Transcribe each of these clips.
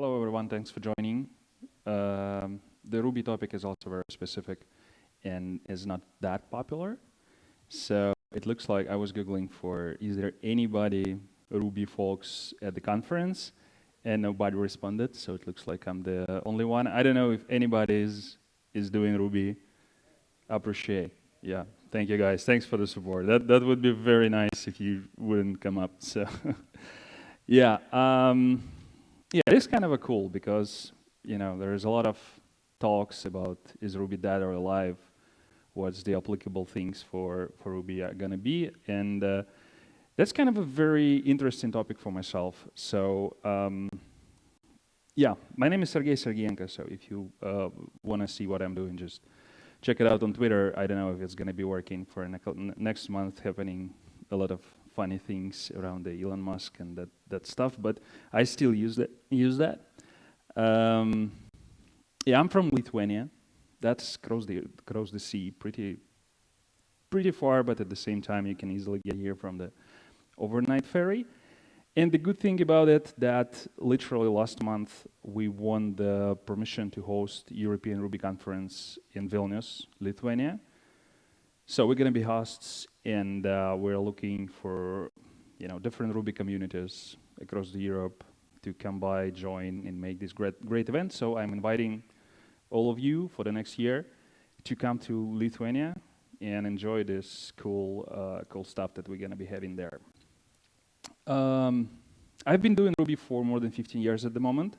Hello everyone, thanks for joining. The Ruby topic is also very specific and is not that popular. So it looks like I was Googling for, is there anybody Ruby folks at the conference? And nobody responded, so it looks like I'm the only one. I don't know if anybody is doing Ruby. Appreciate, yeah. Thank you guys, thanks for the support. That would be very nice if you wouldn't come up, so. Yeah, yeah, it is kind of a cool because, there's a lot of talks about is Ruby dead or alive, what's the applicable things for Ruby are gonna be, and that's kind of a very interesting topic for myself. So, yeah, my name is Sergey Sergyenko, so if you want to see what I'm doing, just check it out on Twitter. I don't know if it's gonna be working for next month, happening a lot of funny things around the Elon Musk and that stuff, but I still use that. Yeah, I'm from Lithuania. That's across the sea, pretty far, but at the same time you can easily get here from the overnight ferry. And the good thing about it that literally last month we won the permission to host European Ruby conference in Vilnius, Lithuania. So we're going to be hosts, and we're looking for different Ruby communities across Europe to come by, join, and make this great event. So I'm inviting all of you for the next year to come to Lithuania and enjoy this cool stuff that we're going to be having there. I've been doing Ruby for more than 15 years at the moment,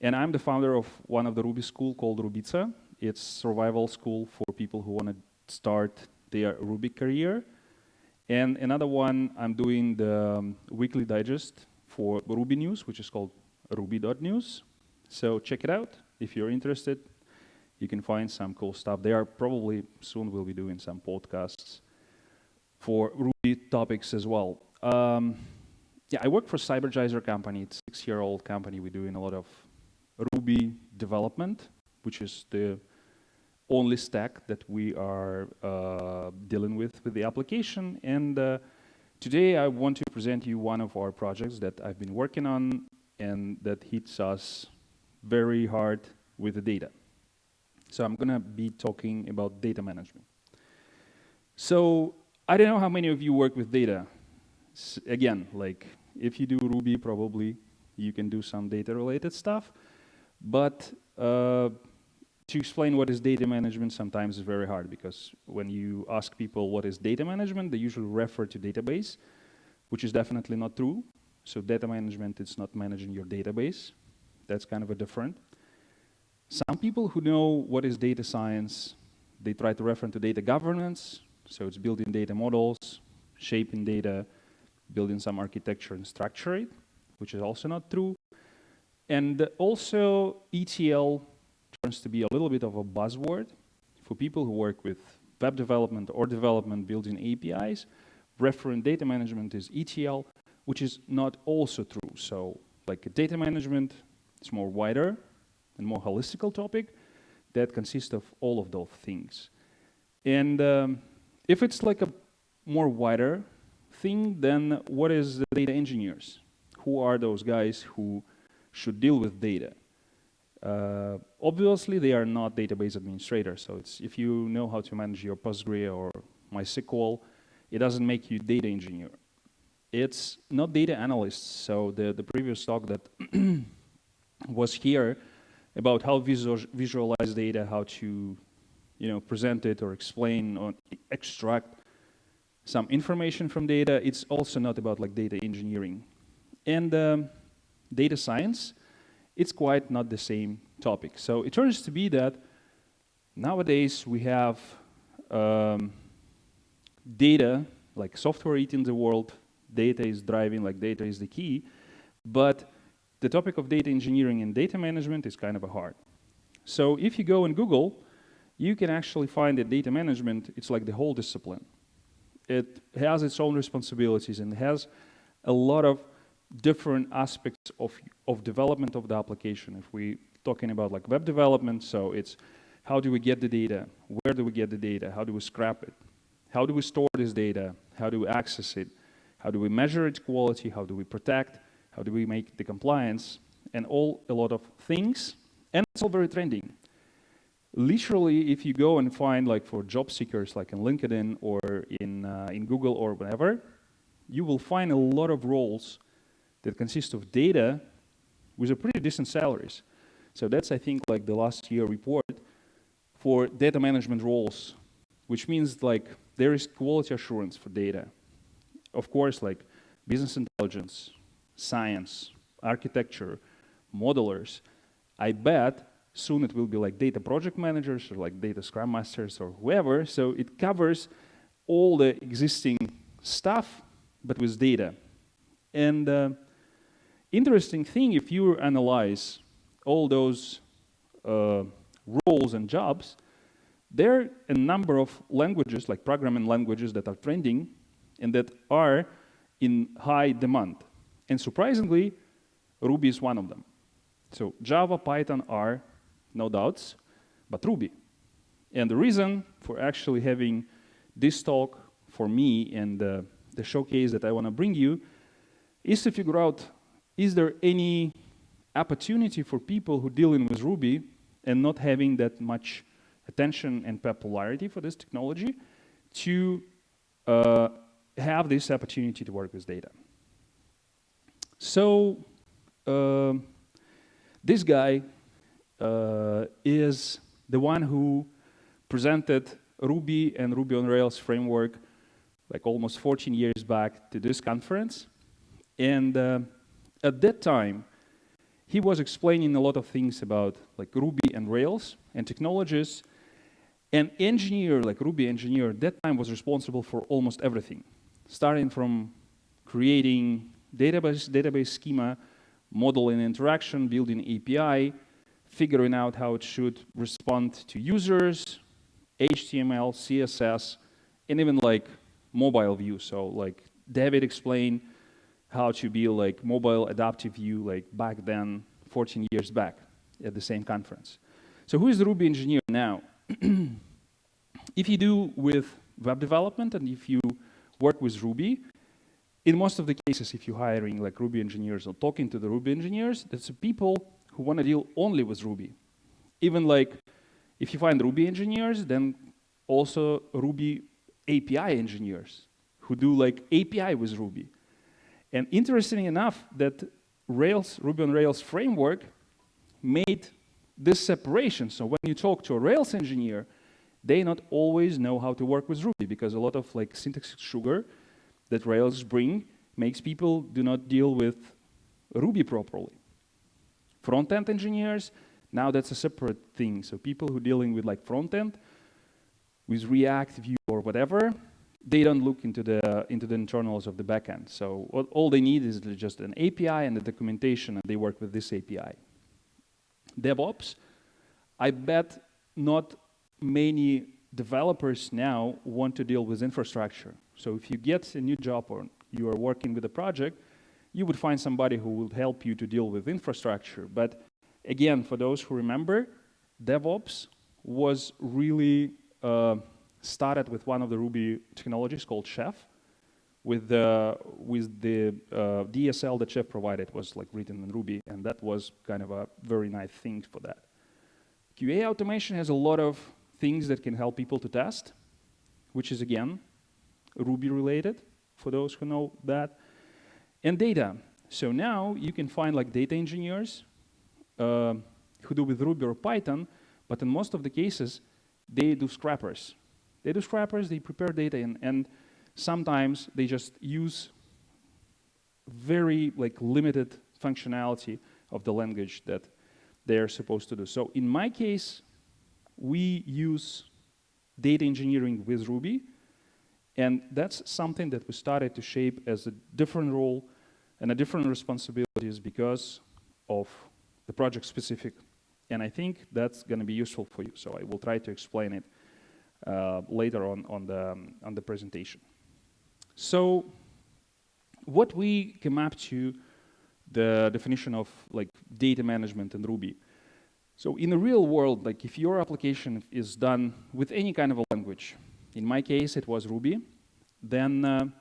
and I'm the founder of one of the Ruby school called Rubica. It's survival school for people who want to start their Ruby career. And another one, I'm doing the weekly digest for Ruby News, which is called ruby.news. So check it out. If you're interested, you can find some cool stuff there. Probably soon we'll be doing some podcasts for Ruby topics as well. Yeah, I work for Cybergeyser company. It's a 6-year-old company. We're doing a lot of Ruby development, which is the only stack that we are dealing with the application. And today I want to present you one of our projects that I've been working on and that hits us very hard with the data. So I'm gonna be talking about data management. So I don't know how many of you work with data. Again, like if you do Ruby, probably you can do some data related stuff, but to explain what is data management sometimes is very hard, because when you ask people what is data management, they usually refer to database, which is definitely not true. So data management is not managing your database. That's kind of a different. Some people who know what is data science, they try to refer to data governance. So it's building data models, shaping data, building some architecture and structure it, which is also not true. And also ETL turns to be a little bit of a buzzword for people who work with web development or development building APIs. Referent data management is ETL, which is not also true. So like data management is more wider and more holistical topic that consists of all of those things. And if it's like a more wider thing, then what is the data engineers? Who are those guys who should deal with data? Obviously, they are not database administrators. So it's, if you know how to manage your Postgre or MySQL, it doesn't make you data engineer. It's not data analysts. So the previous talk that was here about how visualize data, how to present it or explain or extract some information from data, it's also not about like data engineering. And data science, it's quite not the same topic. So it turns to be that nowadays we have data, like software eating the world, data is driving, like data is the key, but the topic of data engineering and data management is kind of hard. So if you go and Google, you can actually find that data management, it's like the whole discipline. It has its own responsibilities and has a lot of different aspects of development of the application. If we're talking about like web development, so it's how do we get the data? Where do we get the data? How do we scrap it? How do we store this data? How do we access it? How do we measure its quality? How do we protect? How do we make the compliance? and a lot of things, and it's all very trending. Literally, if you go and find like for job seekers, like in LinkedIn or in Google or whatever, you will find a lot of roles that consist of data with a pretty decent salaries. So that's, I think, like the last year report for data management roles, which means like there is quality assurance for data. Of course, like business intelligence, science, architecture, modelers. I bet soon it will be like data project managers or like data scrum masters or whoever. So it covers all the existing stuff, but with data. And interesting thing, if you analyze all those roles and jobs, there are a number of languages, like programming languages, that are trending and that are in high demand. And surprisingly, Ruby is one of them. So Java, Python are no doubts, but Ruby. And the reason for actually having this talk for me and the showcase that I want to bring you is to figure out, is there any opportunity for people who dealing with Ruby and not having that much attention and popularity for this technology to have this opportunity to work with data. So this guy is the one who presented Ruby and Ruby on Rails framework like almost 14 years back to this conference. And at that time, he was explaining a lot of things about like Ruby and Rails and technologies. An engineer, like Ruby engineer, at that time was responsible for almost everything, starting from creating database schema, modeling interaction, building API, figuring out how it should respond to users, HTML, CSS, and even like mobile view. So like David explained how to be like mobile adaptive view like back then, 14 years back at the same conference. So who is the Ruby engineer now? If you do with web development and if you work with Ruby, in most of the cases, if you're hiring like Ruby engineers or talking to the Ruby engineers, that's the people who want to deal only with Ruby. Even like if you find Ruby engineers, then also Ruby API engineers who do like API with Ruby. And interesting enough that Ruby on Rails framework made this separation. So when you talk to a Rails engineer, they not always know how to work with Ruby because a lot of like syntax sugar that Rails bring makes people do not deal with Ruby properly. Front-end engineers, now that's a separate thing. So people who dealing with like front-end, with React, Vue, or whatever, they don't look into the internals of the backend. So all they need is just an API and the documentation, and they work with this API. DevOps, I bet not many developers now want to deal with infrastructure. So if you get a new job or you are working with a project, you would find somebody who will help you to deal with infrastructure. But again, for those who remember, DevOps was really started with one of the Ruby technologies called Chef. With the DSL that Chef provided was like written in Ruby, and that was kind of a very nice thing for that. QA automation has a lot of things that can help people to test, which is again Ruby related, for those who know that. And data. So now you can find like data engineers who do with Ruby or Python, but in most of the cases, they do scrappers. They do scrappers, they prepare data, and sometimes they just use very like limited functionality of the language that they're supposed to do. So in my case, we use data engineering with Ruby, and that's something that we started to shape as a different role and a different responsibilities because of the project specific. And I think that's going to be useful for you. So I will try to explain it later on the presentation. So what we came up to the definition of like data management in Ruby. So in the real world, like if your application is done with any kind of a language, in my case it was Ruby, then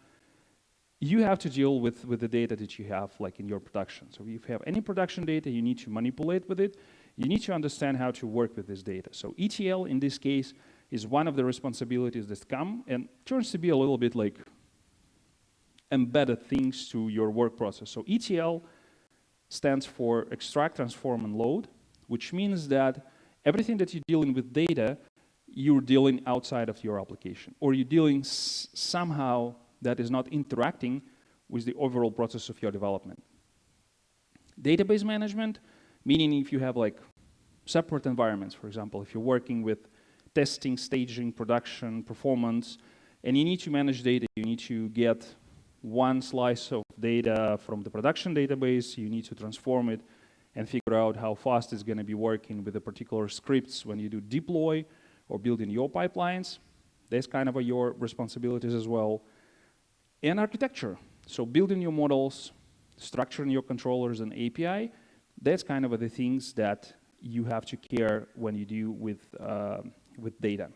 you have to deal with the data that you have like in your production. So if you have any production data, you need to manipulate with it. You need to understand how to work with this data. So ETL in this case is one of the responsibilities that come and turns to be a little bit like embedded things to your work process. So ETL stands for extract, transform, and load, which means that everything that you're dealing with data, you're dealing outside of your application, or you're dealing somehow that is not interacting with the overall process of your development. Database management, meaning if you have like separate environments, for example, if you're working with testing, staging, production, performance, and you need to manage data, you need to get one slice of data from the production database, you need to transform it and figure out how fast it's going to be working with the particular scripts when you do deploy or building your pipelines. That's kind of your responsibilities as well. And architecture, so building your models, structuring your controllers and API, that's kind of the things that you have to care when you do with data.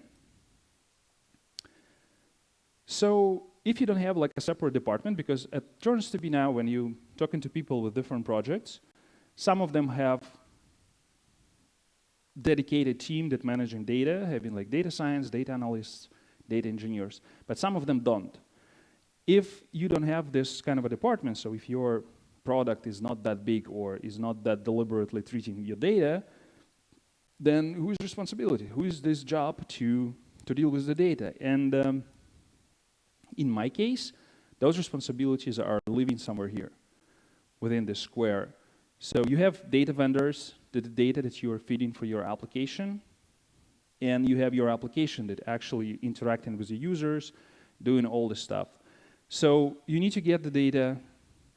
So if you don't have like a separate department, because it turns to be now when you're talking to people with different projects, some of them have dedicated team that managing data, having like data science, data analysts, data engineers, but some of them don't. If you don't have this kind of a department, so if your product is not that big or is not that deliberately treating your data, then whose responsibility? Who is this job to deal with the data? And in my case, those responsibilities are living somewhere here within this square. So you have data vendors, the data that you are feeding for your application, and you have your application that actually interacting with the users, doing all this stuff. So you need to get the data,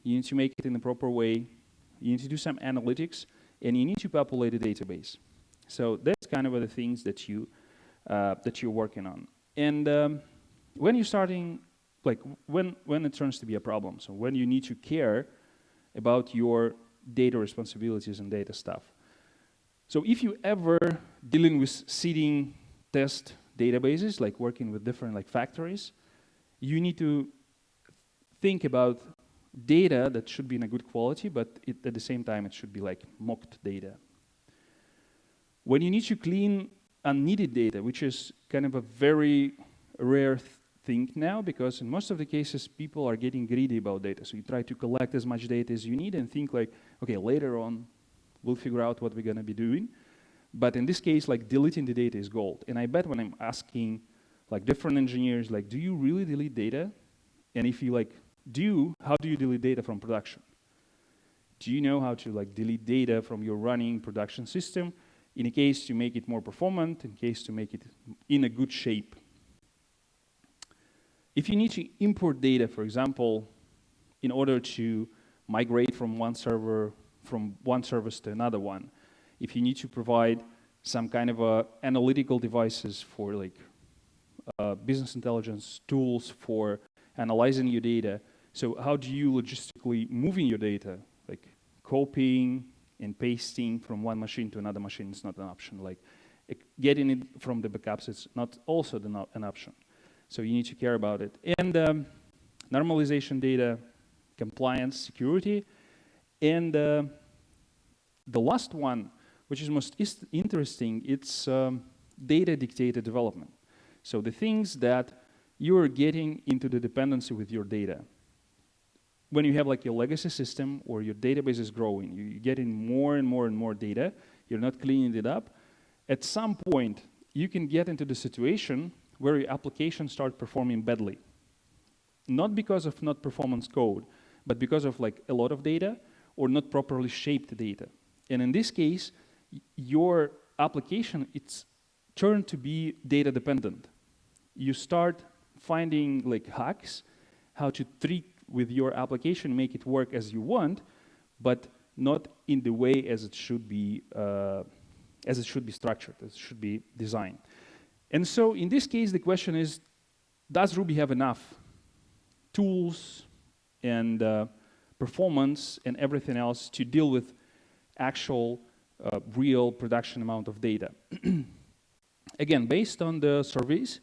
you need to make it in the proper way, you need to do some analytics, and you need to populate a database. So that's kind of the things that you're working on. And when you're starting, like when it turns to be a problem, so when you need to care about your data responsibilities and data stuff. So if you ever dealing with seeding test databases, like working with different like factories, you need to think about data that should be in a good quality, but at the same time it should be like mocked data. When you need to clean unneeded data, which is kind of a very rare thing now, because in most of the cases people are getting greedy about data. So you try to collect as much data as you need and think like, okay, later on we'll figure out what we're going to be doing. But in this case, like deleting the data is gold. And I bet when I'm asking like different engineers, like, do you really delete data? And if you like do, how do you delete data from production? Do you know how to like delete data from your running production system in a case to make it more performant, in case to make it in a good shape? If you need to import data, for example, in order to migrate from one service to another one, if you need to provide some kind of analytical devices for like business intelligence tools for analyzing your data, so how do you logistically moving your data, like copying and pasting from one machine to another machine is not an option. Like getting it from the backups is not also an option. So you need to care about it. And normalization data, compliance, security. And the last one, which is most interesting, it's data dictated development. So the things that you're getting into the dependency with your data. When you have like your legacy system or your database is growing, you're getting more and more and more data, you're not cleaning it up, at some point you can get into the situation where your application starts performing badly. Not because of not performance code, but because of like a lot of data or not properly shaped data. And in this case, your application, it's turned to be data dependent. You start finding like hacks, how to treat with your application, make it work as you want, but not in the way as it should be structured, as it should be designed. And so in this case, the question is, does Ruby have enough tools and performance and everything else to deal with actual real production amount of data? Again, based on the surveys,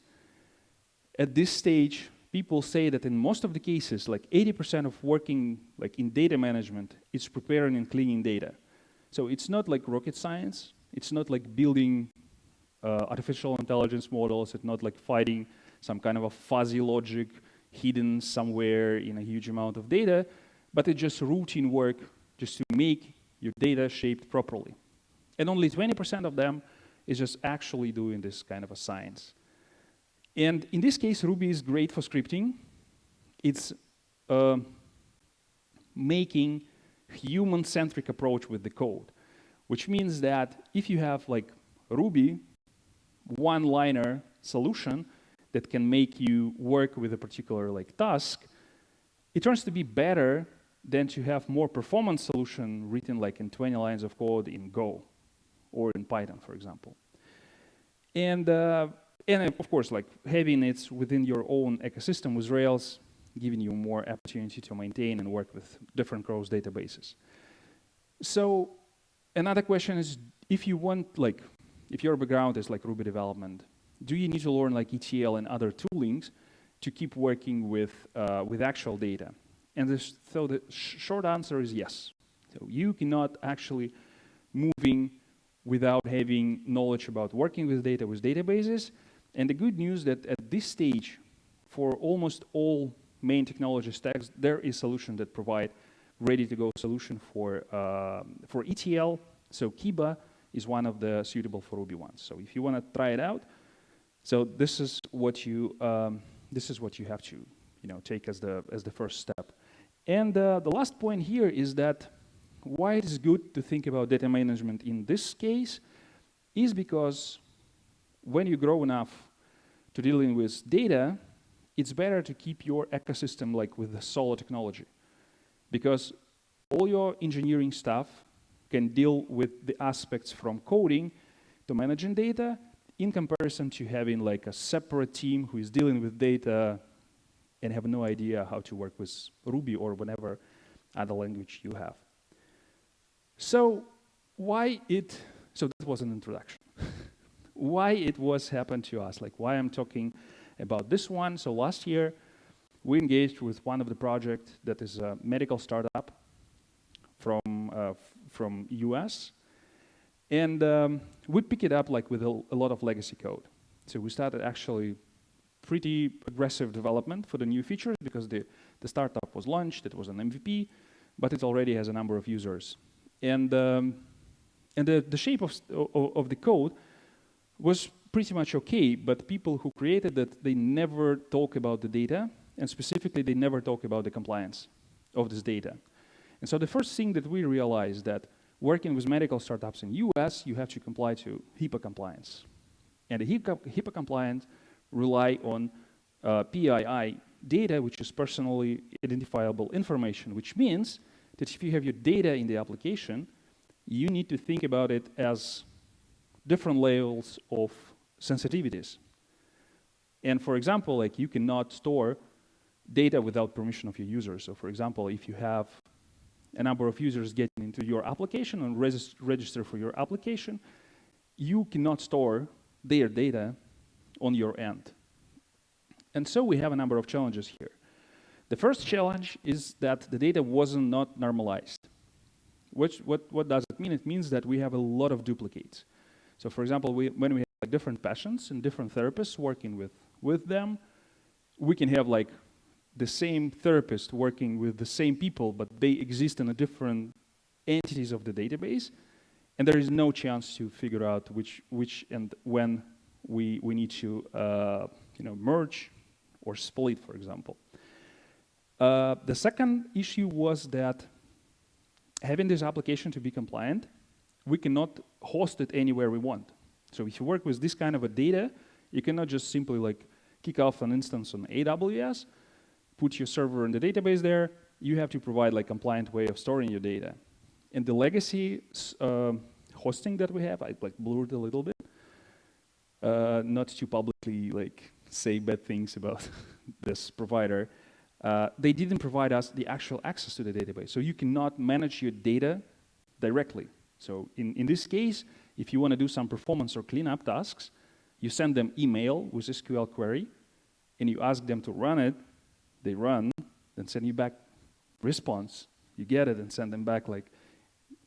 at this stage, people say that in most of the cases, like 80% of working like in data management is preparing and cleaning data. So it's not like rocket science. It's not like building artificial intelligence models. It's not like fighting some kind of a fuzzy logic hidden somewhere in a huge amount of data, but it's just routine work just to make your data shaped properly. And only 20% of them is just actually doing this kind of a science. And in this case, Ruby is great for scripting. It's making human-centric approach with the code, which means that if you have like Ruby, one-liner solution that can make you work with a particular like task, it turns to be better than to have more performance solution written like in 20 lines of code in Go or in Python, for example. And of course, like having it within your own ecosystem with Rails, giving you more opportunity to maintain and work with different cross databases. So another question is, if you want like, if your background is like Ruby development, do you need to learn like ETL and other toolings to keep working with actual data? And so the short answer is yes. So you cannot actually moving without having knowledge about working with data with databases. And the good news that at this stage, for almost all main technology stacks, there is solution that provide ready-to-go solution for ETL. So Kiba is one of the suitable for Ruby ones. So if you want to try it out, so this is what you have to take as the first step. And the last point here is that why it is good to think about data management in this case is because when you grow enough to dealing with data, it's better to keep your ecosystem like with the solid technology, because all your engineering stuff can deal with the aspects from coding to managing data in comparison to having like a separate team who is dealing with data and have no idea how to work with Ruby or whatever other language you have. So so that was an introduction. Why it was happened to us, like why I'm talking about this one. So last year, we engaged with one of the projects that is a medical startup from US. And we pick it up like with a lot of legacy code. So we started actually pretty aggressive development for the new features because the startup was launched, it was an MVP, but it already has a number of users. And the shape of the code was pretty much okay, but people who created it, they never talk about the data, and specifically they never talk about the compliance of this data. And so the first thing that we realized that working with medical startups in US, you have to comply to HIPAA compliance. And the HIPAA compliance rely on PII data, which is personally identifiable information, which means that if you have your data in the application, you need to think about it as different levels of sensitivities. And for example, like you cannot store data without permission of your users. So for example, if you have a number of users getting into your application and register for your application, you cannot store their data on your end. And so we have a number of challenges here. The first challenge is that the data wasn't not normalized. What does it mean? It means that we have a lot of duplicates. So for example, when we have like different patients and different therapists working with them, we can have like the same therapist working with the same people, but they exist in a different entities of the database, and there is no chance to figure out which and when we need to merge or split, for example. The second issue was that having this application to be compliant, we cannot host it anywhere we want. So if you work with this kind of a data, you cannot just simply like kick off an instance on AWS, put your server in the database there. You have to provide like compliant way of storing your data. And the legacy hosting that we have, I like blurred a little bit, not to publicly like say bad things about this provider. They didn't provide us the actual access to the database. So you cannot manage your data directly. So in this case, if you want to do some performance or cleanup tasks, you send them email with SQL query, and you ask them to run it, they run, then send you back response. You get it and send them back like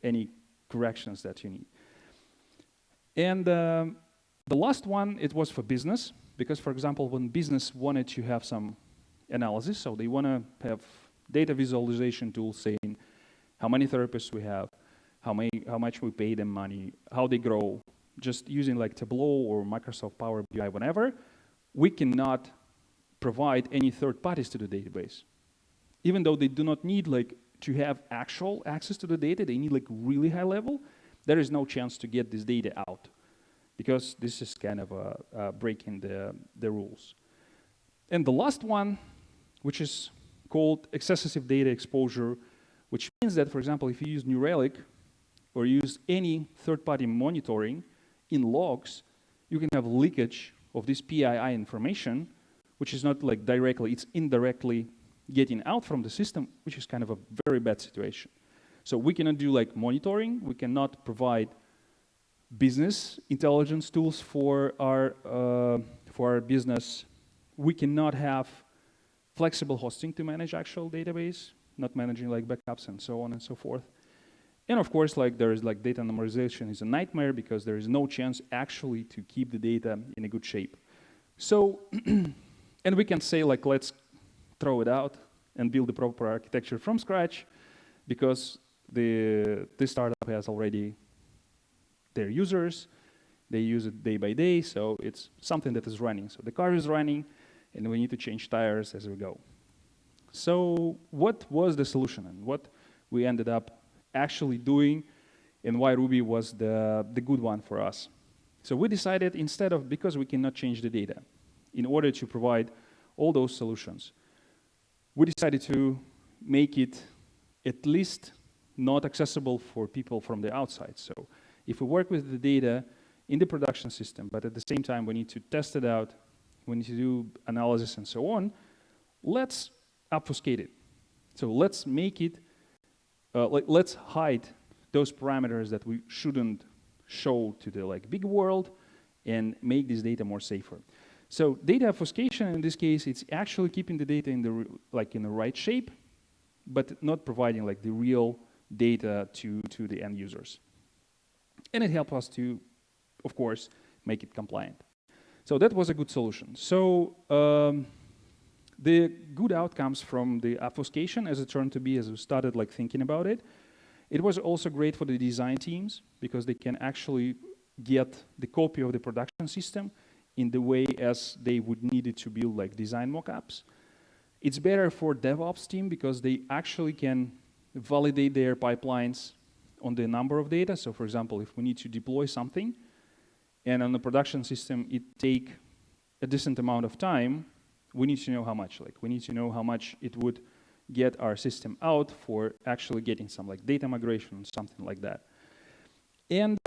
any corrections that you need. And the last one, it was for business, because for example, when business wanted to have some analysis, so they want to have data visualization tools saying how many therapists we have, how much we pay them money, how they grow, just using like Tableau or Microsoft Power BI, whenever, we cannot provide any third parties to the database. Even though they do not need like to have actual access to the data, they need like really high level, there is no chance to get this data out, because this is kind of breaking the rules. And the last one, which is called excessive data exposure, which means that, for example, if you use New Relic or use any third-party monitoring in logs, you can have leakage of this PII information, which is not like directly, it's indirectly getting out from the system, which is kind of a very bad situation. So we cannot do like monitoring, we cannot provide business intelligence tools for our business. We cannot have flexible hosting to manage actual database, not managing like backups and so on and so forth. And of course, like there is like data anonymization is a nightmare because there is no chance actually to keep the data in a good shape. So, and we can say like, let's throw it out and build the proper architecture from scratch, because this startup has already their users, they use it day by day, so it's something that is running. So the car is running, and we need to change tires as we go. So what was the solution, and what we ended up actually doing, and why Ruby was the good one for us? So we decided, instead of, because we cannot change the data, in order to provide all those solutions, we decided to make it at least not accessible for people from the outside. So if we work with the data in the production system, but at the same time we need to test it out, we need to do analysis and so on, let's obfuscate it. So let's make it, let's hide those parameters that we shouldn't show to the like big world and make this data more safer. So data obfuscation in this case, it's actually keeping the data in the right shape, but not providing like the real data to the end users. And it helped us to, of course, make it compliant. So that was a good solution. So the good outcomes from the obfuscation, as it turned to be, as we started like thinking about it, it was also great for the design teams, because they can actually get the copy of the production system in the way as they would need it to build like design mockups. It's better for DevOps team, because they actually can validate their pipelines on the number of data. So for example, if we need to deploy something, and on the production system it take a decent amount of time, we need to know how much. Like we need to know how much it would get our system out for actually getting some like data migration, something like that. And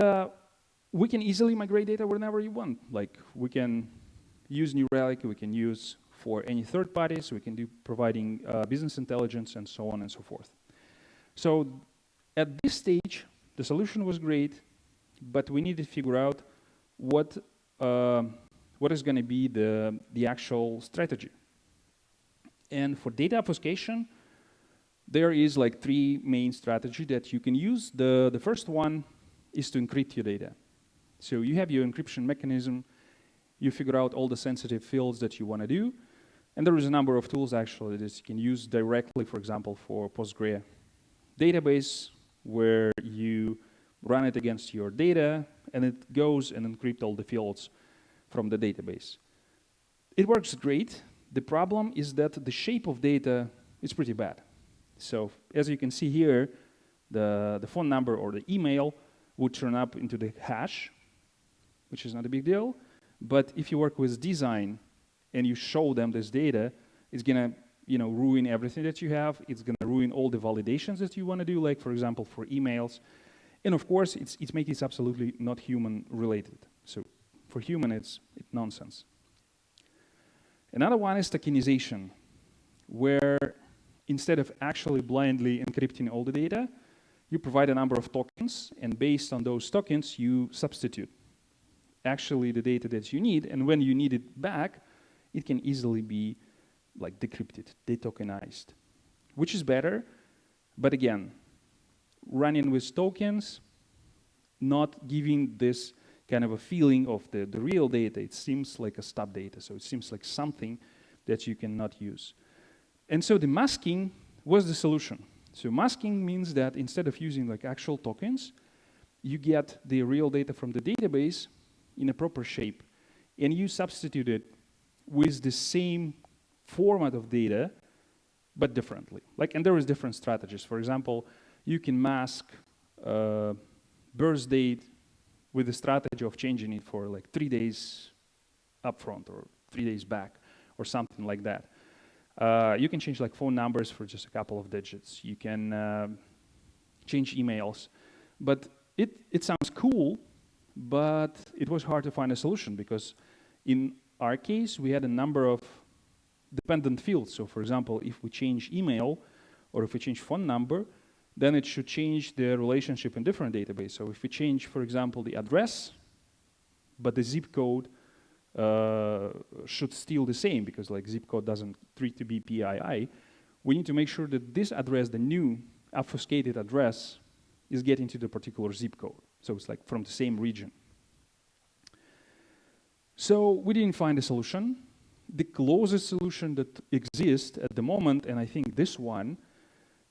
we can easily migrate data whenever you want. Like we can use New Relic, we can use for any third parties, we can do providing business intelligence and so on and so forth. So at this stage, the solution was great, but we needed to figure out what is going to be the actual strategy. And for data obfuscation, there is like 3 main strategies that you can use. The first one is to encrypt your data. So you have your encryption mechanism, you figure out all the sensitive fields that you want to do, and there is a number of tools actually that you can use directly, for example, for Postgre database, where you run it against your data, and it goes and encrypts all the fields from the database. It works great. The problem is that the shape of data is pretty bad. So as you can see here, the phone number or the email would turn up into the hash, which is not a big deal. But if you work with design and you show them this data, it's gonna ruin everything that you have. It's gonna ruin all the validations that you want to do, like for example for emails. And of course, it's making it absolutely not human related. So for human, it's nonsense. Another one is tokenization, where instead of actually blindly encrypting all the data, you provide a number of tokens, and based on those tokens, you substitute actually the data that you need, and when you need it back, it can easily be like decrypted, detokenized, which is better. But again, running with tokens, not giving this kind of a feeling of the real data. It seems like a stub data, so it seems like something that you cannot use. And so the masking was the solution. So masking means that instead of using like actual tokens, you get the real data from the database in a proper shape, and you substitute it with the same format of data, but differently. Like, and there is different strategies. For example, you can mask birth date with the strategy of changing it for like 3 days upfront or 3 days back or something like that. You can change like phone numbers for just a couple of digits. You can change emails. But it sounds cool, but it was hard to find a solution because in our case, we had a number of dependent fields. So for example, if we change email or if we change phone number, then it should change the relationship in different database. So if we change, for example, the address, but the zip code should still the same because like zip code doesn't treat to be PII, we need to make sure that this address, the new obfuscated address, is getting to the particular zip code. So it's like from the same region. So we didn't find a solution. The closest solution that exists at the moment, and I think this one,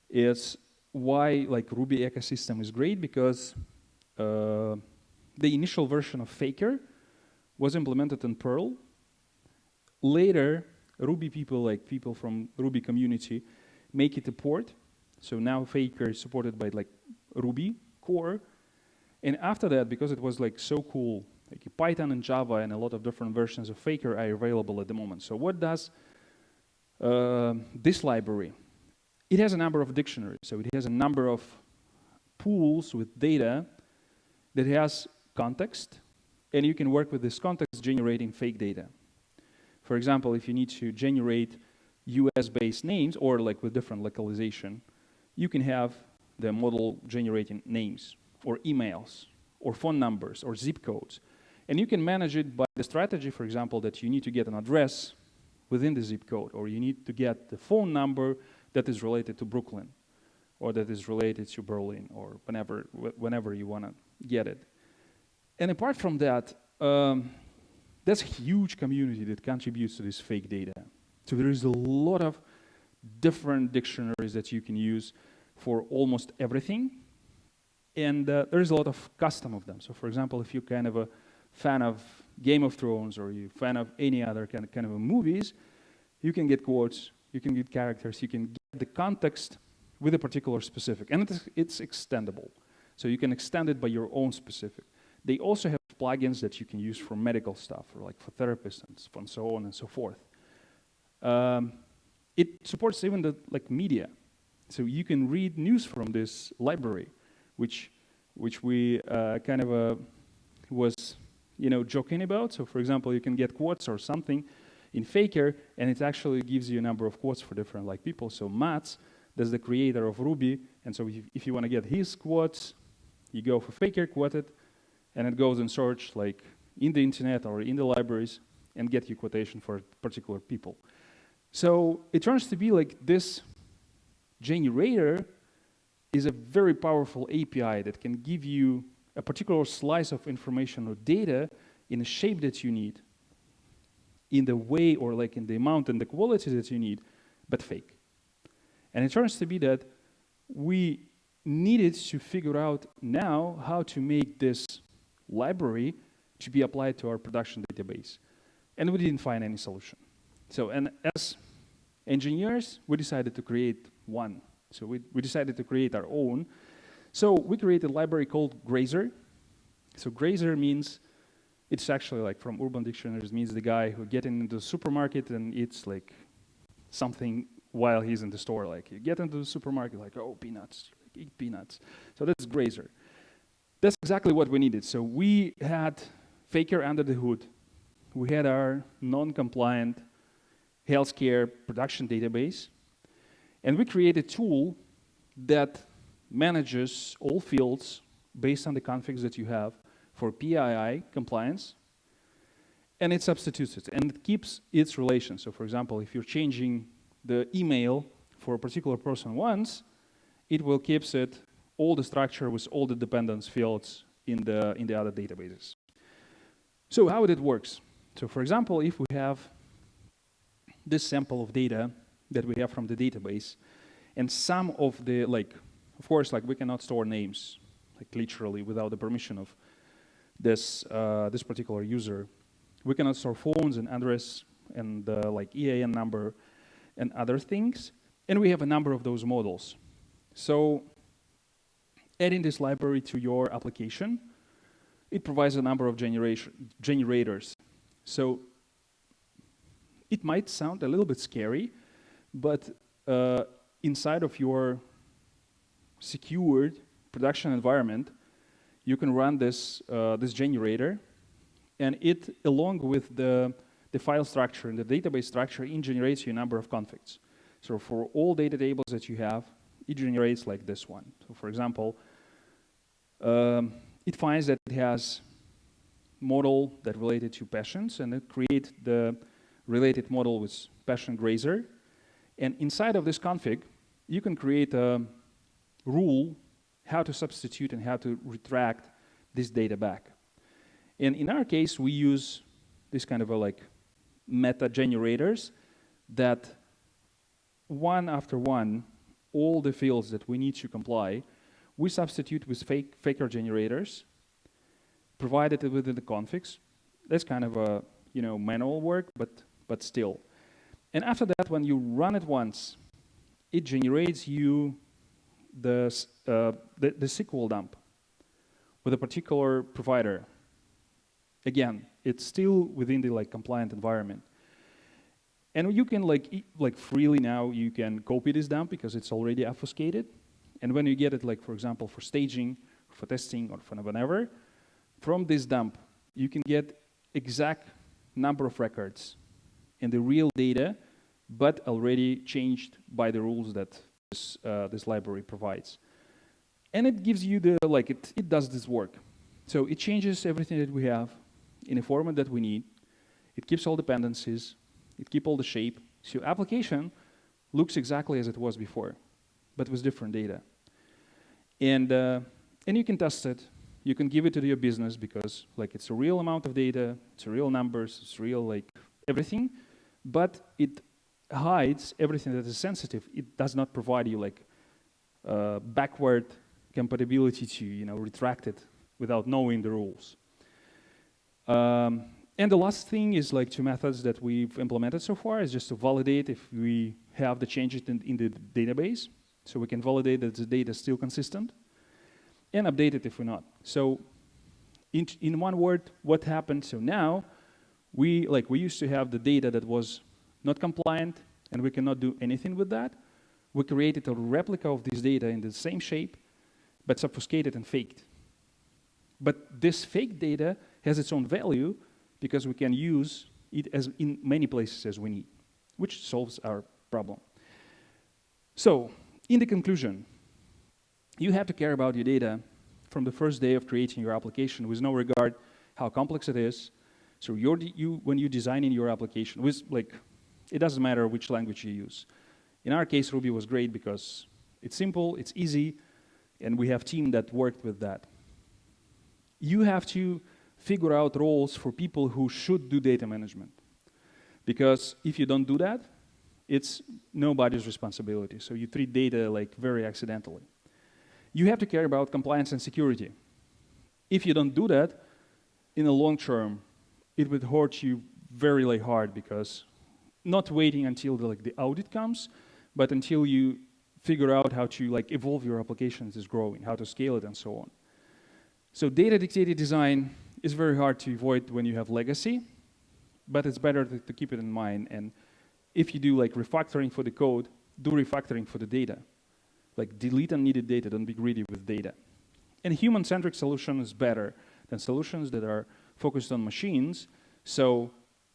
is why like Ruby ecosystem is great, because the initial version of Faker was implemented in Perl. Later, Ruby people, like people from Ruby community, make it a port. So now Faker is supported by like Ruby core. And after that, because it was like so cool, like Python and Java and a lot of different versions of Faker are available at the moment. So what does this library? It has a number of dictionaries. So it has a number of pools with data that has context, and you can work with this context generating fake data. For example, if you need to generate US-based names or like with different localization, you can have the model generating names or emails or phone numbers or zip codes. And you can manage it by the strategy, for example, that you need to get an address within the zip code, or you need to get the phone number that is related to Brooklyn, or that is related to Berlin, or whenever you want to get it. And apart from that, there's a huge community that contributes to this fake data. So there is a lot of different dictionaries that you can use for almost everything. And there's a lot of custom of them. So for example, if you're kind of a fan of Game of Thrones, or you're a fan of any other kind of movies, you can get quotes, you can get characters, you can get the context with a particular specific. And it's extendable. So you can extend it by your own specific. They also have plugins that you can use for medical stuff, or like for therapists and so on and so forth. It supports even the like media. So you can read news from this library, which we kind of was joking about. So for example, you can get quotes or something in Faker, and it actually gives you a number of quotes for different like people. So Mats, that's the creator of Ruby, and so if you want to get his quotes, you go for Faker, quote it, and it goes and search like in the internet or in the libraries and get you quotation for particular people. So it turns to be like this generator is a very powerful API that can give you a particular slice of information or data in a shape that you need, in the way or like in the amount and the quality that you need, but fake. And it turns to be that we needed to figure out now how to make this library to be applied to our production database. And we didn't find any solution. So, and as engineers, we decided to create one. So we decided to create our own. So we created a library called Grazer. So Grazer means, it's actually like from Urban Dictionaries, means the guy who gets into the supermarket and eats like something while he's in the store. Like you get into the supermarket like, oh, peanuts, eat peanuts. So that's Grazer. That's exactly what we needed. So we had Faker under the hood. We had our non-compliant healthcare production database. And we created a tool that manages all fields based on the configs that you have for PII compliance. and it substitutes it, and it keeps its relation. So for example, if you're changing the email for a particular person once, it will keep it all the structure with all the dependence fields in the other databases. So how it works? So for example, if we have this sample of data that we have from the database, and some of the, of course, we cannot store names, literally without the permission of this particular user. We cannot store phones and address and EIN number and other things. And we have a number of those models. So adding this library to your application, it provides a number of generators. So it might sound a little bit scary, but inside of your secured production environment, you can run this generator, and it, along with the file structure and the database structure, it generates you a number of configs. So for all data tables that you have, it generates like this one. So for example, it finds that it has model that related to passions, and it creates the related model with passion grazer. And inside of this config, you can create a rule how to substitute and how to retract this data back. And in our case, we use this kind of a meta generators that one after one, all the fields that we need to comply, we substitute with faker generators, provided within the configs. That's kind of a manual work, but still. And after that, when you run it once, it generates you the SQL dump with a particular provider. Again, it's still within the compliant environment. And you can freely now, you can copy this dump because it's already obfuscated. And when you get it, for example, for staging, for testing, or for whatever, from this dump, you can get exact number of records and the real data, but already changed by the rules that this library provides. And it gives you the, it does this work. So it changes everything that we have in a format that we need. It keeps all dependencies. It keeps all the shape. So your application looks exactly as it was before, but with different data. And you can test it. You can give it to your business because it's a real amount of data, it's a real numbers, it's real everything, but it hides everything that is sensitive. It does not provide you backward compatibility to retract it without knowing the rules. And the last thing is two methods that we've implemented so far is just to validate if we have the changes in the database. So we can validate that the data is still consistent and update it if we're not. So in one word, what happened? So now we used to have the data that was not compliant and we cannot do anything with that. We created a replica of this data in the same shape, but obfuscated and faked. But this fake data has its own value because we can use it as in many places as we need, which solves our problem. So, in the conclusion, you have to care about your data from the first day of creating your application with no regard how complex it is. So when you're designing your application, it doesn't matter which language you use. In our case, Ruby was great because it's simple, it's easy, and we have a team that worked with that. You have to figure out roles for people who should do data management. Because if you don't do that, it's nobody's responsibility. So you treat data very accidentally. You have to care about compliance and security. If you don't do that, in the long term, it would hurt you very hard because not waiting until the audit comes, but until you figure out how to evolve your applications is growing, how to scale it and so on. So data dictated design is very hard to avoid when you have legacy, but it's better to keep it in mind. And if you do refactoring for the code, do refactoring for the data. Delete unneeded data, don't be greedy with data. And human-centric solution is better than solutions that are focused on machines. So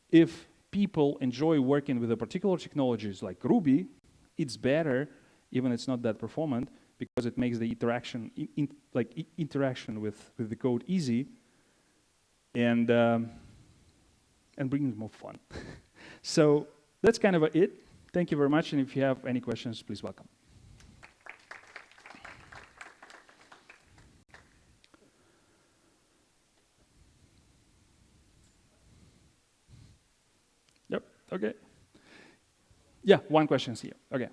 if people enjoy working with a particular technologies like Ruby, it's better, even it's not that performant, because it makes the interaction interaction with the code easy. And and brings more fun. So that's kind of it. Thank you very much, and if you have any questions, please welcome. Yep, okay. Yeah, one question here, okay.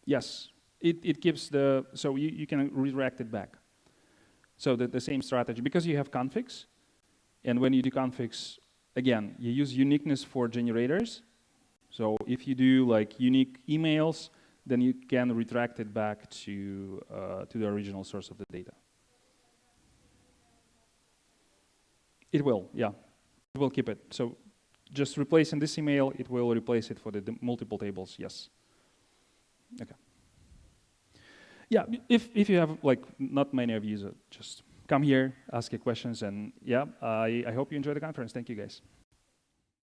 Yes, it gives the, so you can redirect it back. So the same strategy, because you have configs, and when you do configs, again, you use uniqueness for generators. So if you do like unique emails, then you can redirect it back to the original source of the data. It will, yeah, it will keep it. So just replacing this email, it will replace it for the multiple tables, yes. Okay. Yeah, if you have like not many of you, just come here, ask your questions, and yeah, I hope you enjoy the conference. Thank you guys.